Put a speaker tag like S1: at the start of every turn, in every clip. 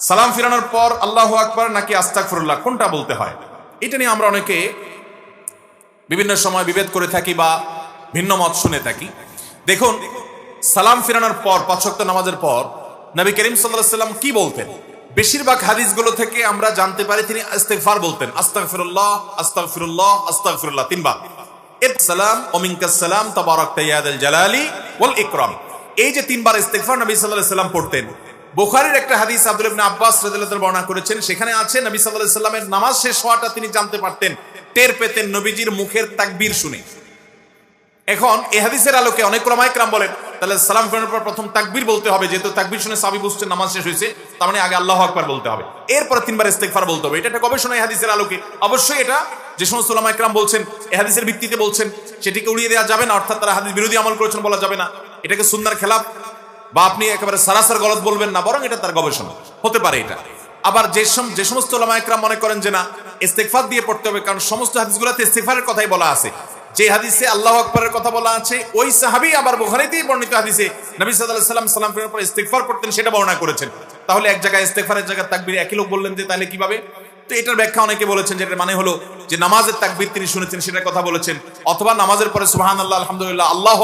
S1: সালাম ফিরানোর পর আল্লাহু আকবার নাকি আস্তাগফিরুল্লাহ কোনটা বলতে হয়, এটা নিয়ে আমরা অনেকে বিভিন্ন সময় বিভেদ করে থাকি বা ভিন্ন মত শুনে থাকি। দেখুন, সালাম ফিরানোর পর ৫ ওয়াক্ত নামাজের পর নবী করিম সাল্লাল্লাহু আলাইহি ওয়াসাল্লাম কি বলতেন? বেশিরভাগ হাদিসগুলো থেকে আমরা জানতে পারি তিনি ইস্তিগফার বলতেন, আস্তাগফিরুল্লাহ আস্তাগফিরুল্লাহ আস্তাগফিরুল্লাহ ৩ বার। সালাম ওয়া মিনকাস সালাম তাবারাকতা ইয়া যাল জালালি ওয়াল ইকরাম, এই যে ৩ বার ইস্তিগফার নবী সাল্লাল্লাহু আলাইহি ওয়াসাল্লাম পড়তেন। বুখারীর একটা হাদিস আব্দুল্লাহ ইবনে আব্বাস রাদিয়াল্লাহু তাআলা বর্ণনা করেছেন, সেখানে আছে নবী সাল্লাল্লাহু আলাইহি ওয়াসাল্লামের নামাজ শেষ হওয়াটা তিনি জানতে পারতেন, টের পেতেন নবীজির মুখের তাকবীর শুনে। এখন এই হাদিসের আলোকে অনেক উলামায়ে কেরাম বলেন তাহলে সালাম ফেরানোর পর প্রথম তাকবীর বলতে হবে, যেহেতু তাকবীর শুনে সাহাবী বুঝছেন নামাজ শেষ হয়েছে, তার মানে আগে আল্লাহু আকবার বলতে হবে, এরপরে 3 বার ইস্তিগফার বলতে হবে। এটা একটা গবেষণা এই হাদিসের আলোকে। অবশ্যই এটা যে সমস্ত উলামায়ে কেরাম বলছেন এই হাদিসের ভিত্তিতে বলছেন, সেটিকে উড়িয়ে দেওয়া যাবে না, অর্থাৎ তারা হাদিস বিরোধী আমল করেছেন বলা যাবে না, এটাকে সুন্নাহর খেলাফ বা আপনি একেবারে সারাসার গলত বলবেন না, বরং এটা তার গবেষণা হতে পারে এটা। আবার যে সমস্ত উলামায়ে কেরাম মনে করেন যে না, ইস্তিগফার দিয়ে পড়তে হবে, কারণ সমস্ত হাদিসগুলোতে ইস্তিগফারের কথাই বলা আছে। যে হাদিসে আল্লাহু আকবারের কথা বলা আছে ওই সাহাবী আবার বুখারীতেই বর্ণিত হাদিসে নবী সাল্লাল্লাহু আলাইহি ওয়াসাল্লাম সালাম ফেরানোর পর ইস্তিগফার পড়তেন, সেটা বর্ণনা করেছেন। তাহলে এক জায়গায় ইস্তিগফারের জায়গায় তাকবীর একই লোক বললেন যে তাহলে কিভাবে? তো এটার ব্যাখ্যা অনেকে বলেছেন যে এটার মানে হলো যে নামাজের তাকবীর তিনি শুনেছেন সেটার কথা বলেছেন, অথবা নামাজের পরে সুবহানাল্লাহ আলহামদুলিল্লাহ আল্লাহু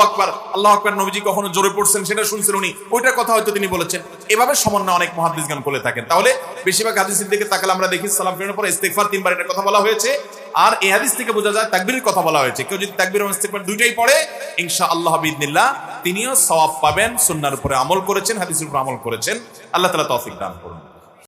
S1: আকবার নবীজি কখনো জোরে পড়ছেন সেটা শুনছেন উনি, ওইটার কথা হয়তো তিনি বলেছেন। এভাবে সমন্বয় অনেক মুহাদ্দিসগণ বলে থাকেন। তাহলে বেশিরভাগ হাদিসের দিকে তাকালে আমরা দেখি সালাম ফেরানোর পরে ইস্তিগফার 3 বার এটার কথা বলা হয়েছে, আর এই হাদিস থেকে বোঝা যায় তাকবীরের কথা বলা হয়েছে। কেউ যদি তাকবীর এবং ইস্তিগফার দুইটাই পড়ে ইনশাআল্লাহ বিইذনিল্লাহ তিনিও সওয়াব পাবেন, সুন্নাহর উপরে আমল করেছেন, হাদিসের উপর আমল করেছেন। আল্লাহ তাআলা তৌফিক দান করুন।